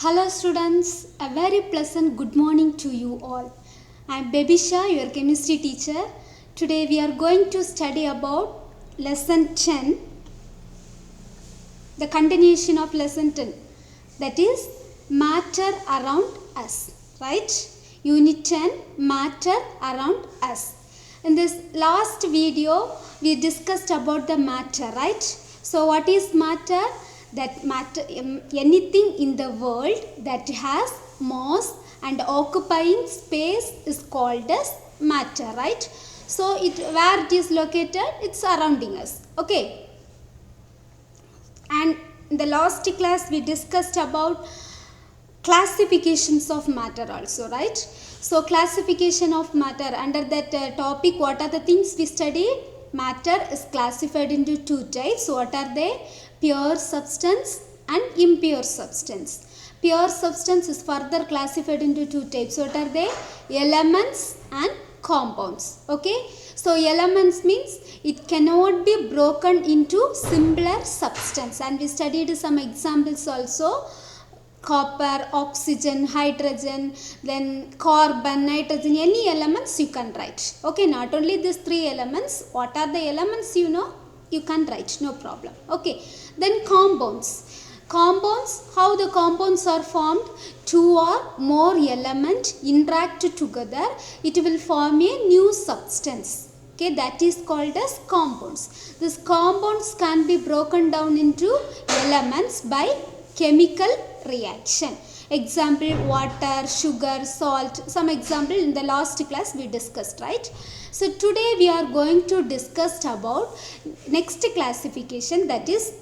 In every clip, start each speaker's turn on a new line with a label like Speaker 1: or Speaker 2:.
Speaker 1: Hello students, a very pleasant good morning to you all. I am Bebisha, your chemistry teacher. Today we are going to study about lesson 10, the continuation of lesson 10, that is matter around us, right? Unit 10, matter around us. In this last video we discussed about the matter, right? So what is matter? That matter, anything in the world that has mass and occupying space is called as matter, right? So where it is located, it's surrounding us, okay? And in the last class we discussed about classifications of matter also, right? So classification of matter, under that topic, what are the things we studied? Matter is classified into two types. What are they? Pure substance and impure substance. Pure substance is further classified into two types. What are they? Elements and compounds. Okay. So elements means it cannot be broken into simpler substance, and we studied some examples also. Copper, oxygen, hydrogen, then carbon, nitrogen, any elements you can write. Okay, not only these three elements, what are the elements you know? You can write, no problem. Okay, then compounds. Compounds, how the compounds are formed? Two or more elements interact together, it will form a new substance. Okay, that is called as compounds. These compounds can be broken down into elements by chemical reaction. Example, water, sugar, salt. Some example in the last class we discussed, right? So today we are going to discuss about next classification, that is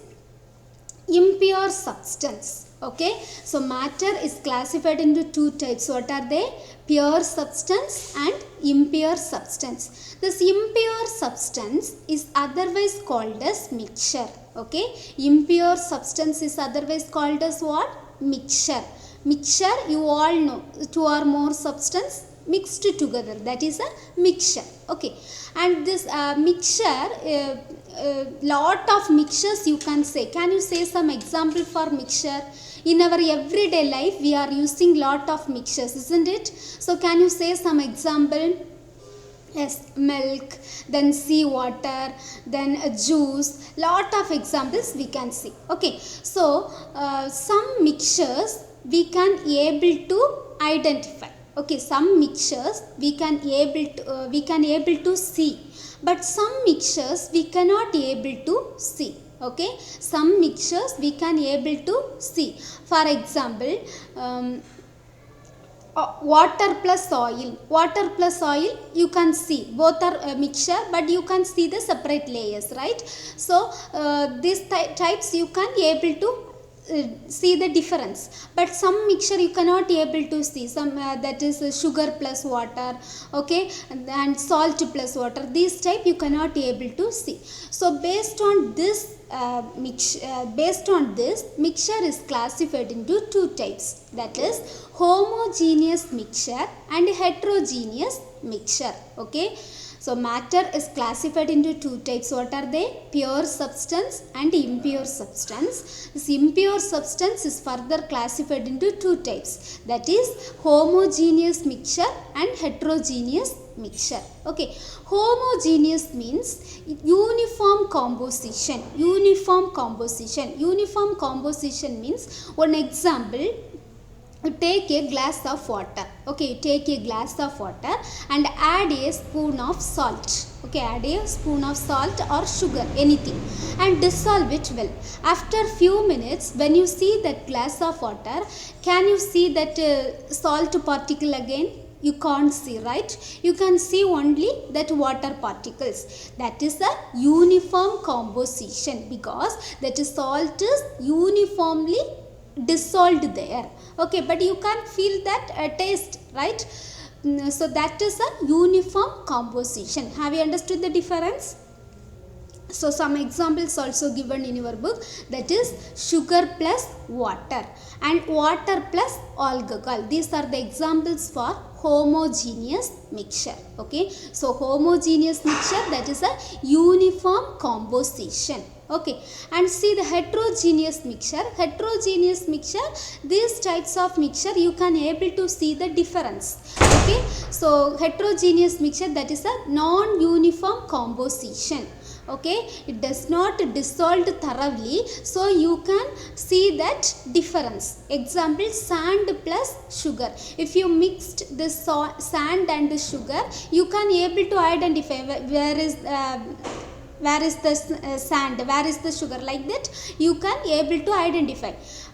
Speaker 1: impure substance. Okay, so matter is classified into two types. What are they? Pure substance and impure substance. This impure substance is otherwise called as mixture. Okay, impure substance is otherwise called as what? Mixture. Mixture, you all know, two or more substance mixed together, that is a mixture. Okay, and this mixture, lot of mixtures you can say. Can you say some example for mixture? In our everyday life we are using lot of mixtures, isn't it? So can you say some example? Yes, milk, then sea water, then juice, lot of examples we can see. Okay, so some mixtures we can able to identify. Okay, some mixtures we can able to see, but some mixtures we cannot able to see. Okay, some mixtures we can able to see. For example, water plus oil you can see, both are a mixture, but you can see the separate layers, right? So these types you can able to see the difference, but some mixture you cannot able to see. Some that is sugar plus water, okay, and salt plus water, this type you cannot able to see. So based on this mixture is classified into two types, that is homogeneous mixture and heterogeneous mixture. Okay, so matter is classified into two types. What are they? Pure substance and impure substance. This impure substance is further classified into two types, that is homogeneous mixture and heterogeneous mixture. Okay, homogeneous means uniform composition. Uniform composition means, one example, you take a glass of water. Okay, you take a glass of water and add a spoon of salt. Okay, add a spoon of salt or sugar, anything, and dissolve it well. After few minutes, when you see that glass of water, can you see that salt particle again? You can't see, right? You can see only that water particles. That is a uniform composition, because that salt is uniformly dissolved there. Okay, but you can't feel that taste, right? So that is a uniform composition. Have you understood the difference? So some examples also given in your book, that is sugar plus water and water plus alcohol. These are the examples for homogeneous mixture. Okay, so homogeneous mixture, that is a uniform composition. Okay, and see the heterogeneous mixture. Heterogeneous mixture, these types of mixture you can able to see the difference. Okay, so heterogeneous mixture, that is a non-uniform composition. Okay, it does not dissolve thoroughly, so you can see that difference. Example, sand plus sugar. If you mixed this sand and sugar, you can able to identify where is the sand, where is the sugar, like that you can able to identify.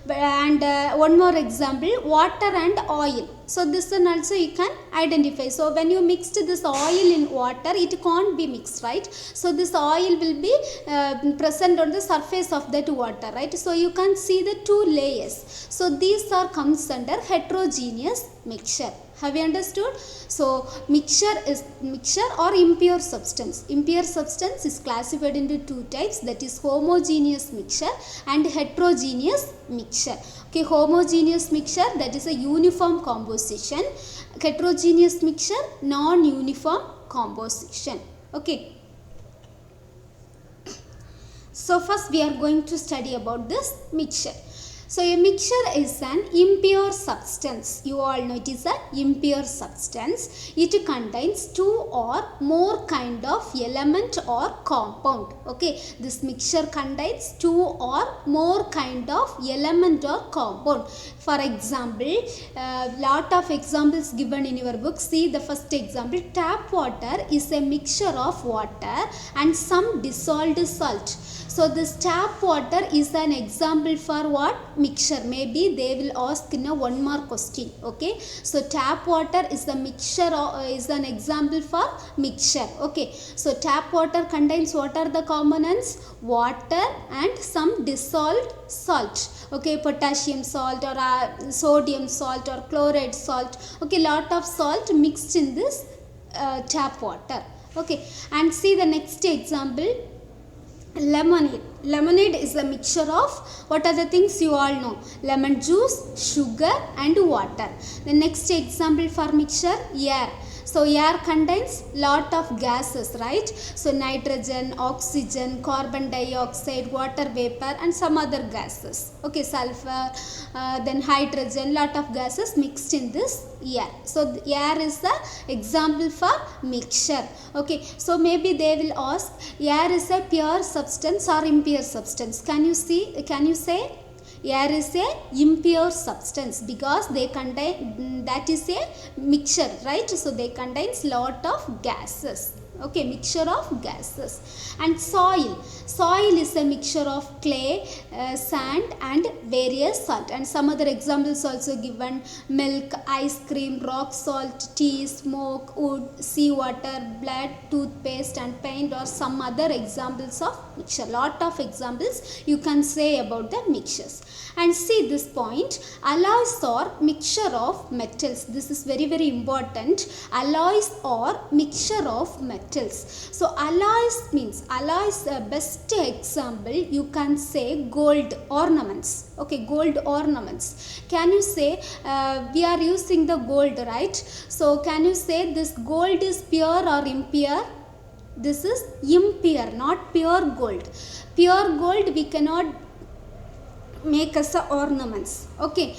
Speaker 1: And one more example, water and oil. So this one also you can identify. So when you mixed this oil in water, it can't be mixed, right? So this oil will be present on the surface of that water, right? So you can see the two layers. So these are comes under heterogeneous mixture. Have you understood? So mixture is mixture or impure substance. Impure substance is classified into two types, that is homogeneous mixture and heterogeneous mixture. Okay, homogeneous mixture, that is a uniform composition. Heterogeneous mixture, non-uniform composition. Okay. So first we are going to study about this mixture. So a mixture is an impure substance. You all know it is an impure substance. It contains two or more kind of element or compound. Okay, this mixture contains two or more kind of element or compound. For example, lot of examples given in your book. See the first example, tap water is a mixture of water and some dissolved salt. So this tap water is an example for what? Mixture. Maybe they will ask in a one more question. Okay, so tap water is the mixture is an example for mixture. Okay, so tap water contains what are the components? Water and some dissolved salt. Okay, potassium salt or sodium salt or chloride salt. Okay, lot of salt mixed in this tap water. Okay, and see the next example, lemonade. Lemonade is a mixture of what are the things you all know? Lemon juice, sugar and water. The next example for mixture, air. So air contains lot of gases, right? So nitrogen, oxygen, carbon dioxide, water vapor and some other gases. Okay, sulfur, then hydrogen, lot of gases mixed in this air. So air is the example for mixture. Okay, so maybe they will ask, air is a pure substance or impure substance? Can you say? Air is a impure substance because they contain, that is a mixture, right? So they contains lot of gases. Okay, mixture of gases. And soil. Soil is a mixture of clay, sand and various salt. And some other examples also given, milk, ice cream, rock salt, tea, smoke, wood, seawater, blood, toothpaste and paint, or some other examples of mixture. Lot of examples you can say about the mixtures. And see this point, alloys or mixture of metals. This is very very important. Alloys or mixture of metals. So alloys means, alloys best example you can say gold ornaments. Okay, gold ornaments. Can you say we are using the gold, right? So can you say this gold is pure or impure? This is impure, not pure gold. Pure gold we cannot make as a ornaments. Okay,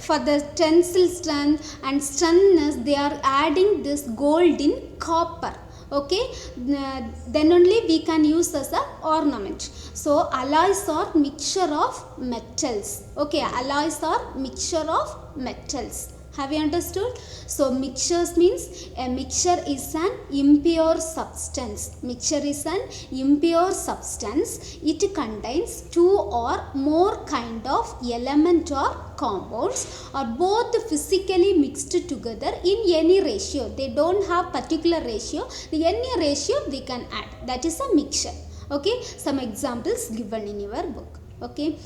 Speaker 1: for the tensile strength and sternness they are adding this gold in copper. Okay, then only we can use as a ornament. So alloys are mixture of metals. Okay, alloys are mixture of metals. Have you understood? So mixtures means a mixture is an impure substance. Mixture is an impure substance. It contains two or more kind of element or compounds, or both physically mixed together in any ratio. They don't have particular ratio. The any ratio we can add. That is a mixture. Okay, some examples given in your book. Okay.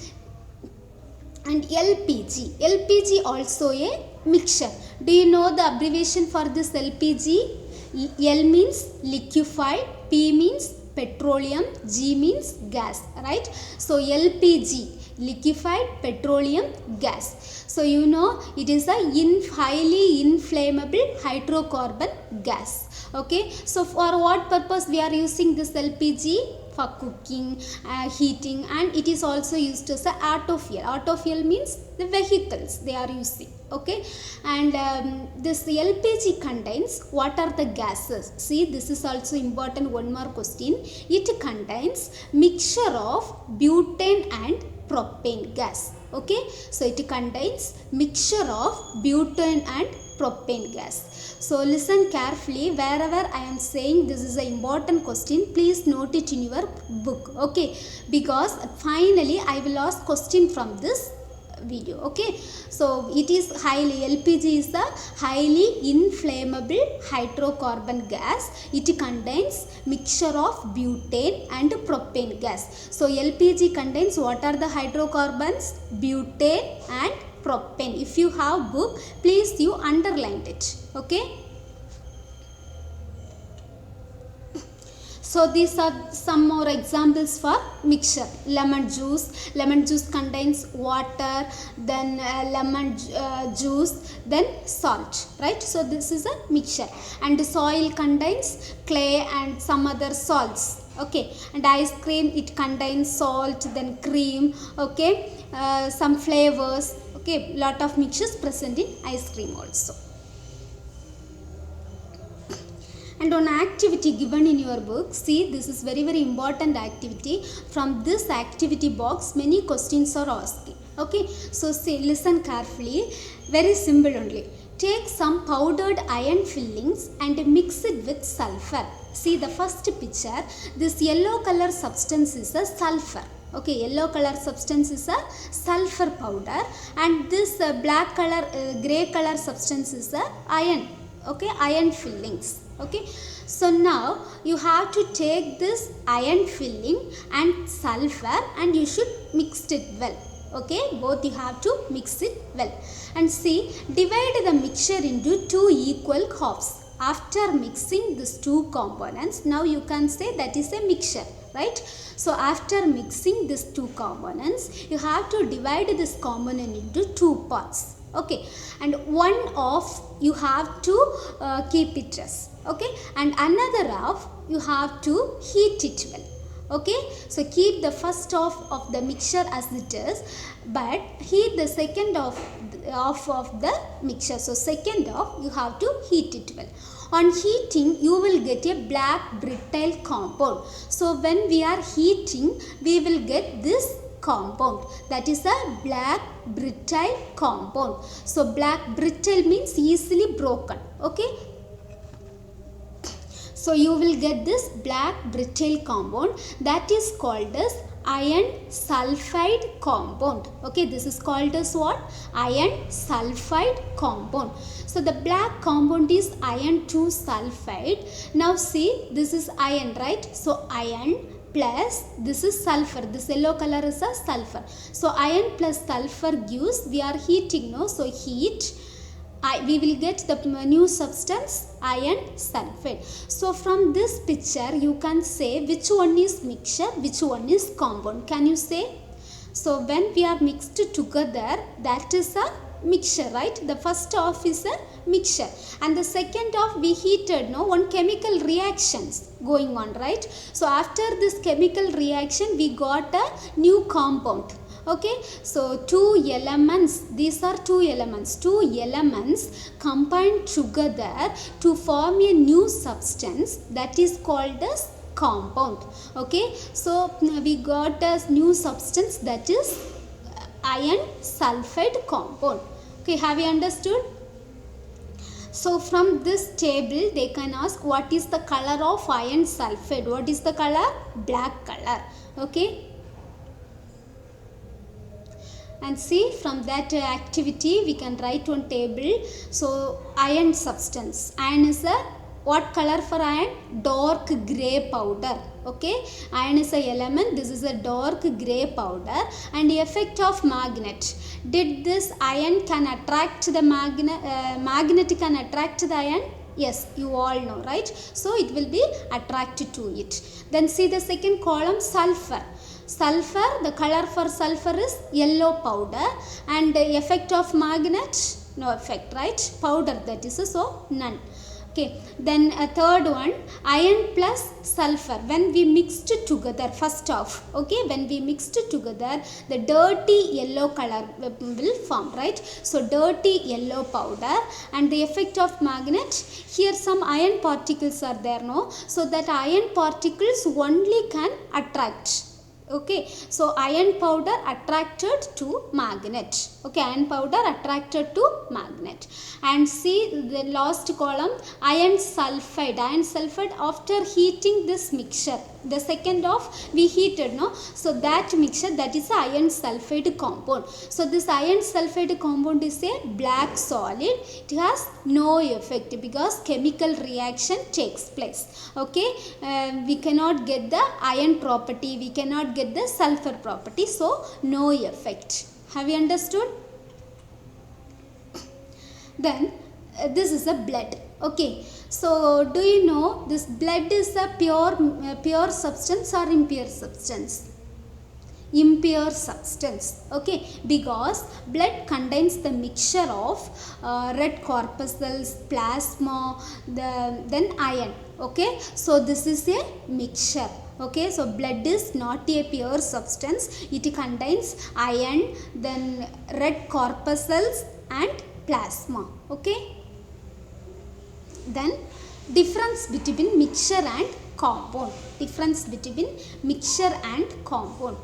Speaker 1: And LPG. LPG also a mixture. Do you know the abbreviation for this LPG? L means liquefied, P means petroleum, G means gas, right? So LPG, liquefied petroleum gas. So you know it is a highly inflammable hydrocarbon gas. Okay, so for what purpose we are using this LPG? for cooking, heating, and it is also used as a auto fuel. Auto fuel means the vehicles they are using. Okay, and this LPG contains what are the gases? See, this is also important. One more question. It contains mixture of butane and propane gas. Okay, so it contains mixture of butane and propane gas. So listen carefully. Wherever I am saying this is an important question, please note it in your book. Okay, because finally I will ask question from this video. Okay, so it is LPG is a highly inflammable hydrocarbon gas. It contains mixture of butane and propane gas. So LPG contains what are the hydrocarbons? Butane and propane. If you have book, please you underline it. Okay, so these are some more examples for mixture. Lemon juice. Lemon juice contains water, then lemon juice, then salt, right? So this is a mixture. And soil contains clay and some other salts. Okay, and ice cream, it contains salt, then cream. Okay, some flavors. Okay, lot of mixtures present in ice cream also. And on activity given in your book, see, this is very important activity. From this activity box, many questions are asking. Okay, so see, listen carefully. Very simple only. Take some powdered iron fillings and mix it with sulfur. See the first picture. This yellow color substance is a sulfur. Okay, yellow color substance is a sulfur powder, and this black color, gray color substance is a iron. Okay, iron fillings. Okay, so now you have to take this iron filling and sulfur and you should mix it well. Okay, both you have to mix it well. And see, divide the mixture into two equal halves. After mixing these two components, now you can say that is a mixture, right? So after mixing these two components, you have to divide this component into two parts. Okay, and one half you have to keep it as. Okay, and another half you have to heat it well. Okay, so keep the first half of the mixture as it is, but heat the second half of the mixture. So second half you have to heat it well. On heating, you will get a black brittle compound. So when we are heating, we will get this compound, that is a black brittle compound. So black brittle means easily broken. Okay, so you will get this black brittle compound, that is called as iron sulfide compound. Okay, this is called as what? Iron sulfide compound. So the black compound is iron 2 sulfide. Now see, this is iron, right? So iron plus this is sulfur. This yellow color is a sulfur. So iron plus sulfur gives, we are heating, no? So heat, we will get the new substance iron sulfide. So from this picture you can say which one is mixture, which one is compound. Can you say? So when we are mixed together, that is a mixture, right? The first half is a mixture and the second half we heated, no? One chemical reactions going on, right? So after this chemical reaction we got a new compound. Okay, so two elements, these are two elements combined together to form a new substance, that is called as compound. Okay, so we got a new substance, that is iron sulfide compound. Okay, have you understood? So from this table they can ask what is the color of iron sulfide. What is the color? Black color. Okay, and see, from that activity we can write one table. So iron substance, iron is a what color for iron? Dark gray powder. Okay, iron is a element, this is a dark gray powder. And the effect of magnet, did this iron can attract the magnet can attract the iron? Yes, you all know, right? So it will be attracted to it. Then see the second column, sulfur. Sulfur, the color for sulfur is yellow powder, and the effect of magnet, no effect, right? Powder, that is so none. Okay, then a third one, iron plus sulfur. When we mixed together, first off, okay, when we mixed together, the dirty yellow color will form, right? So dirty yellow powder, and the effect of magnet, here some iron particles are there, no? So that iron particles only can attract. Okay, so iron powder attracted to magnet. Okay, iron powder attracted to magnet. And see the last column, iron sulfide. Iron sulfide, after heating this mixture, the second of we heated, no? So that mixture, that is a iron sulfide compound. So this iron sulfide compound is a black solid. It has no effect because chemical reaction takes place. Okay, we cannot get the iron property, we cannot get the sulfur property, so no effect. Have you understood? Then this is a blood. Okay, so do you know this blood is a pure substance or impure substance? Impure substance. Okay, because blood contains the mixture of red corpuscles, plasma, then iron. Okay, so this is a mixture. Okay, so blood is not a pure substance, it contains iron, then red corpuscles and plasma. Okay, then difference between mixture and compound. Difference between mixture and compound.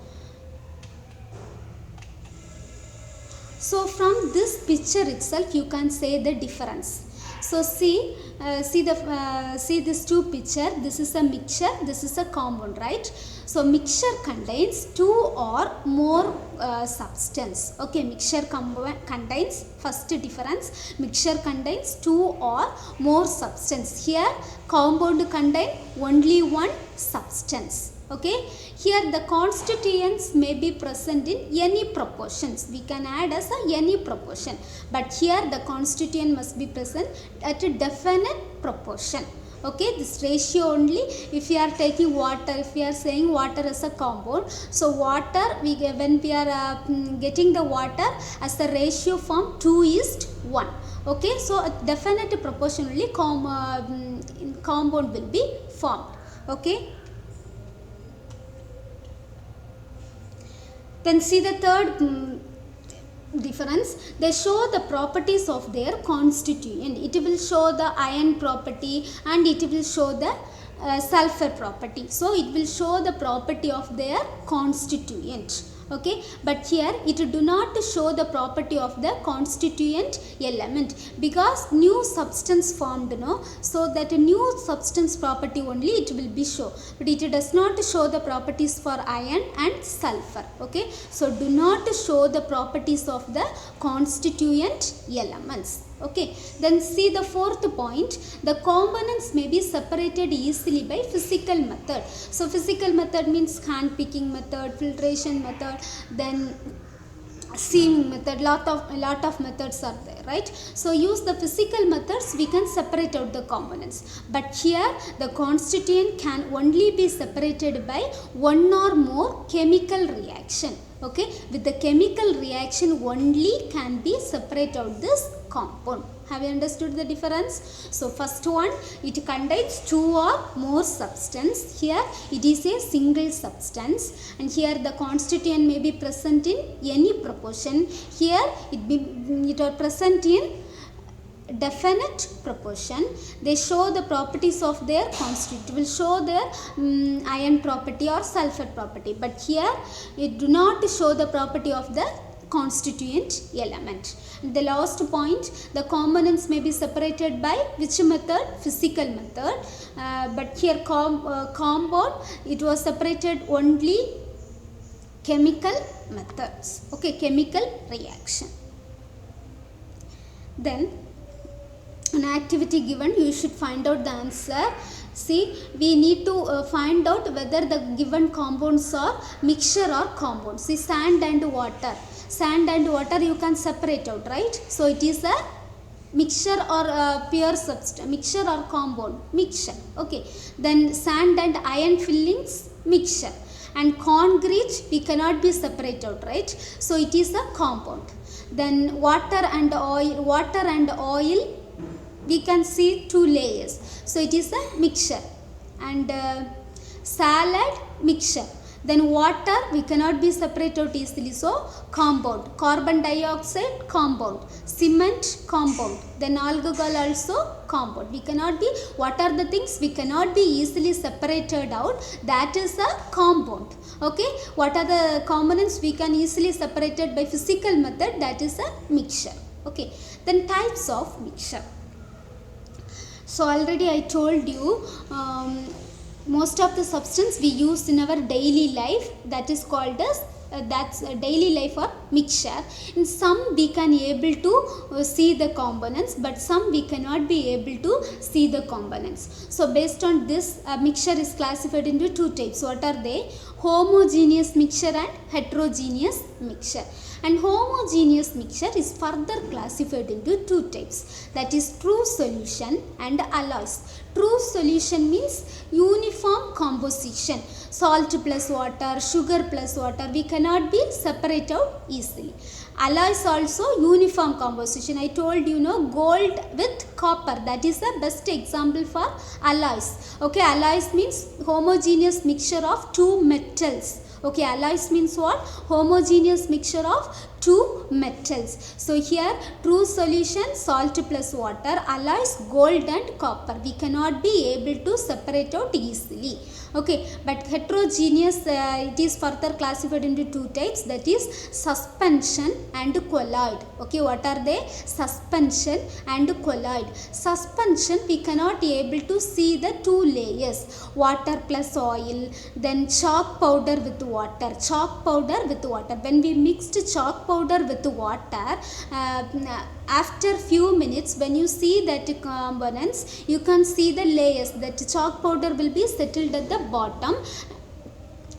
Speaker 1: So from this picture itself you can say the difference. So see these two picture. This is a mixture, this is a compound, right? So mixture contains two or more substance. Okay, mixture contains, first difference, mixture contains two or more substance. Here compound contain only one substance. Okay, here the constituents may be present in any proportions. We can add as any proportion, but here the constituent must be present at a definite proportion. Okay, this ratio only. If we are taking water, if we are saying water as a compound, so water, when we are getting the water as a ratio form 2:1. Okay, so a definite proportion only compound will be formed. Okay, then see the third difference. They show the properties of their constituent. It will show the iron property and it will show the sulfur property. So it will show the property of their constituent. Okay, but here it do not show the property of the constituent element because new substance formed, no? So that new substance property only it will be show, but it does not show the properties for iron and sulfur. Okay, so do not show the properties of the constituent elements. Okay, then see the fourth point, the components may be separated easily by physical method. So physical method means hand picking method, filtration method, then sieving method, lot of methods are there, right? So use the physical methods, we can separate out the components, but here the constituent can only be separated by one or more chemical reaction. Okay, with the chemical reaction only can be separate out this compound. Have you understood the difference? So first one, it contains two or more substance. Here it is a single substance, and here the constituent may be present in any proportion. Here it are present in definite proportion. They show the properties of their constituent, will show their iron property or sulfur property, but here it do not show the property of the constituent element. The last point, the components may be separated by which method? Physical method, but here compound, it was separated only chemical methods. Okay, chemical reaction. Then an activity given, you should find out the answer. See, we need to find out whether the given compounds are mixture or compound. See, sand and water. Sand and water you can separate out, right? So it is a mixture or pure substance, mixture or compound? Mixture. Okay, then sand and iron fillings, mixture. And concrete we cannot be separate out, right? So it is a compound. Then water and oil we can see two layers. So it is a mixture. And salad, mixture. Then water, we cannot be separate out easily, so compound. Carbon dioxide, compound. Cement, compound. Then alcohol also compound. We cannot be, what are the things we cannot be easily separated out? That is a compound. Okay, what are the components we can easily separate it by physical method? That is a mixture. Okay, then types of mixture. So already I told you, most of the substance we use in our daily life, that is called as that's a daily life or mixture. In some we can able to see the components, but some we cannot be able to see the components. So based on this, mixture is classified into two types. What are they? Homogeneous mixture and heterogeneous mixture. And homogeneous mixture is further classified into two types, that is true solution and alloys. True solution means uniform composition, salt plus water, sugar plus water, we cannot be separate out easily. Alloys also uniform composition. I told you, gold with copper, that is the best example for alloys. Okay, alloys means homogeneous mixture of two metals. Okay, alloys means what? Homogeneous mixture of two metals. So here true solution salt plus water, alloys gold and copper. We cannot be able to separate out easily. Okay, but heterogeneous, it is further classified into two types, that is suspension and colloid. Okay, what are they? Suspension and colloid. Suspension, we cannot be able to see the two layers, water plus oil, then chalk powder with water, chalk powder with water. When we mixed chalk powder with water, after few minutes, when you see that components, you can see the layers, that chalk powder will be settled at the bottom,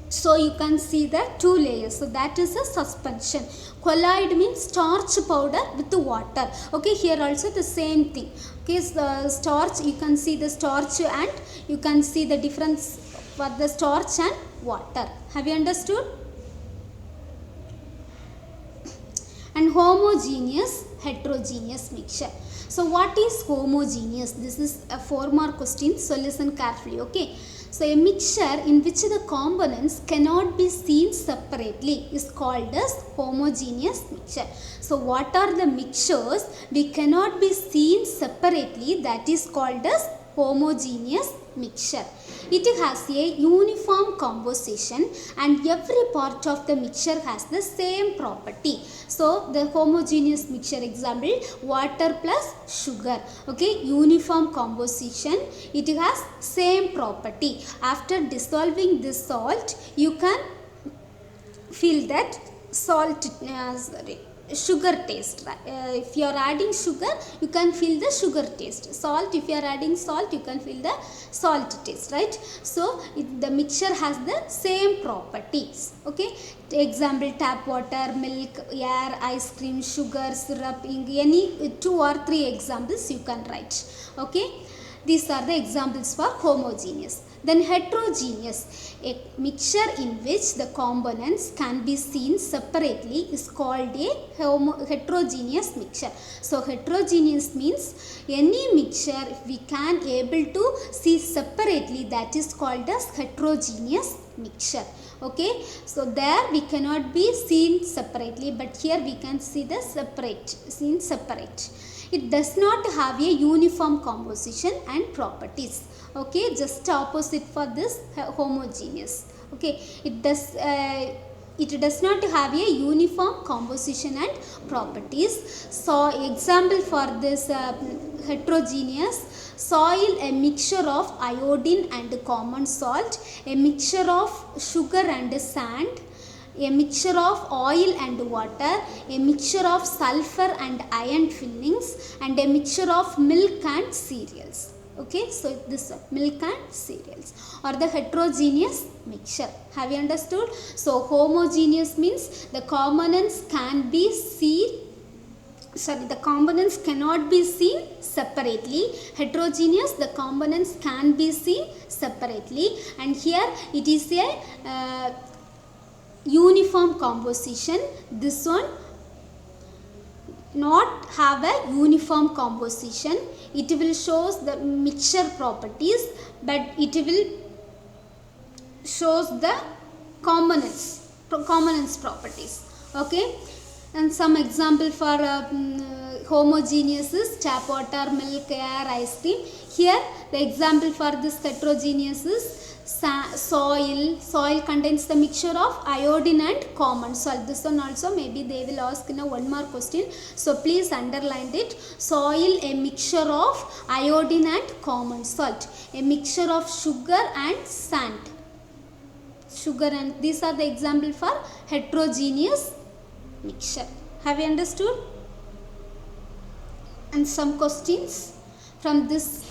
Speaker 1: so you can see the two layers. So that is a suspension. Colloid means starch powder with water. Okay, here also the same thing. Okay, the starch, you can see the starch and you can see the difference for the starch and water. Have you understood? And homogeneous, heterogeneous mixture. So what is homogeneous? This is a 4 mark question, so listen carefully. Okay, so a mixture in which the components cannot be seen separately is called as homogeneous mixture. So what are the mixtures we cannot be seen separately? That is called as homogeneous mixture. It has a uniform composition and every part of the mixture has the same property. So the homogeneous mixture example, water plus sugar. Okay, uniform composition, it has same property. After dissolving this salt, you can feel that salt, sugar taste. If you are adding sugar, you can feel the sugar taste. Salt, if you are adding salt, you can feel the salt taste, right? So the mixture has the same properties. Okay, example, tap water, milk, air, ice cream, sugar, syrup, ink, any 2 or 3 examples you can write. Okay, these are the examples for homogeneous. Then heterogeneous, a mixture in which the components can be seen separately is called a heterogeneous mixture. So heterogeneous means any mixture if we can able to see separately, that is called as heterogeneous mixture. Okay, so there we cannot be seen separately, but here we can see the seen separate. It does not have a uniform composition and properties. Okay, just opposite for this homogeneous. Okay, it does not have a uniform composition and properties. So example for this heterogeneous, soil, a mixture of iodine and common salt, a mixture of sugar and sand, a mixture of oil and water, a mixture of sulfur and iron fillings, and a mixture of milk and cereals. Okay, so this milk and cereals or the heterogeneous mixture. Have you understood? So homogeneous means the components can be seen, the components cannot be seen separately. Heterogeneous, the components can be seen separately, and here it is a uniform composition. This one not have a uniform composition. It will shows the mixture properties, but it will shows the components properties. Okay, and some example for homogeneous is tap water, milk, air, ice cream. Here the example for this heterogeneous is soil contains the mixture of iodine and common salt. This one also maybe they will ask in a one mark question, so please underline it. Soil a mixture of iodine and common salt, a mixture of sugar and sand. Sugar, and these are the example for heterogeneous mixture. Have you understood? And some questions from this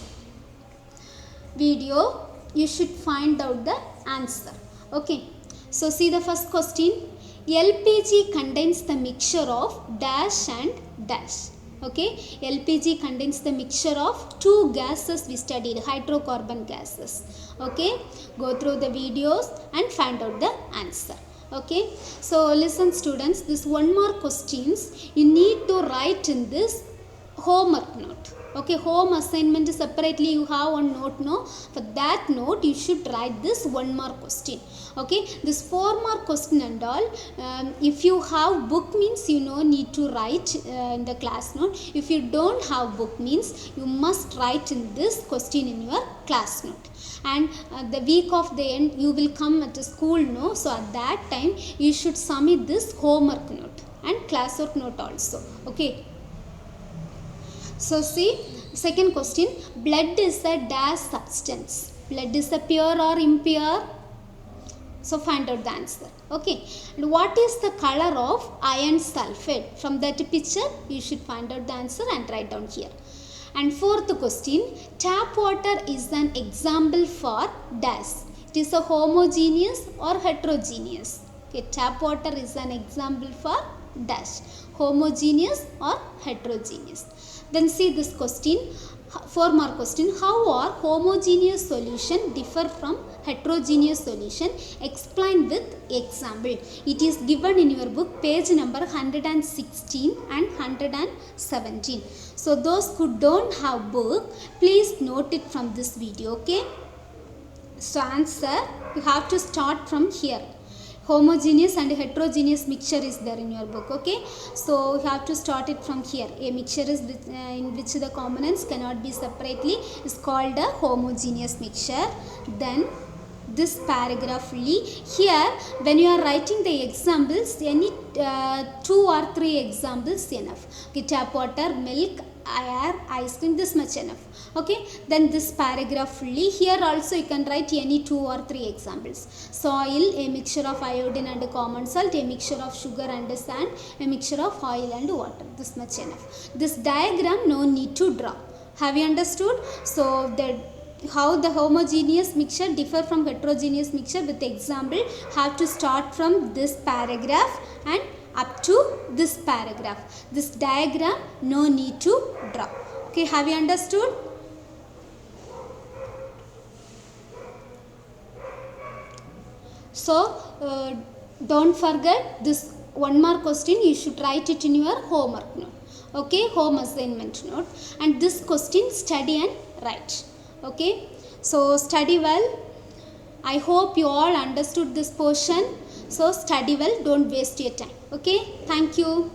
Speaker 1: video, you should find out the answer. Okay, so see the first question. LPG contains the mixture of dash and dash. Okay, LPG contains the mixture of two gases we studied, hydrocarbon gases. Okay, go through the videos and find out the answer. Okay, so listen students, this one more questions you need to write in this homework note. Okay, home assignment separately you have one note, no? For that note you should write this one more question. Okay, this 4 mark question and all, if you have book means you know need to write in the class note. If you don't have book means you must write in this question in your class note. And the week of the end you will come at the school, no? So at that time you should submit this homework note and classwork note also. Okay, so see second question, blood is a dash substance. Blood is a pure or impure? So find out the answer. Okay, and what is the color of iron sulfate? From that picture you should find out the answer and write down here. And fourth question, tap water is an example for dash. It is a homogeneous or heterogeneous? Okay, tap water is an example for dash, homogeneous or heterogeneous. Then see this question, 4 mark question, how are homogeneous solution differ from heterogeneous solution? Explain with example. It is given in your book page number 116 and 117. So those who don't have book, please note it from this video. Okay, so answer you have to start from here. Homogeneous and heterogeneous mixture is there in your book. Okay, so you have to start it from here. A mixture is in which the components cannot be separately is called a homogeneous mixture. Then this paragraph fully here, when you are writing the examples, any 2 or 3 examples enough. Okay, tap water, milk, air, ice cream, this much enough. Okay, then this paragraph fully here also you can write any 2 or 3 examples. Soil, a mixture of iodine and common salt, a mixture of sugar and sand, a mixture of oil and water, this much enough. This diagram no need to draw. Have you understood? So how the homogeneous mixture differ from heterogeneous mixture with example, have to start from this paragraph and up to this paragraph. This diagram no need to draw. Okay, have you understood? So don't forget this 1 mark question, you should write it in your homework note. Okay, home assignment note, and this question study and write. Okay, so study well. I hope you all understood this portion. So study well, don't waste your time. Okay, thank you.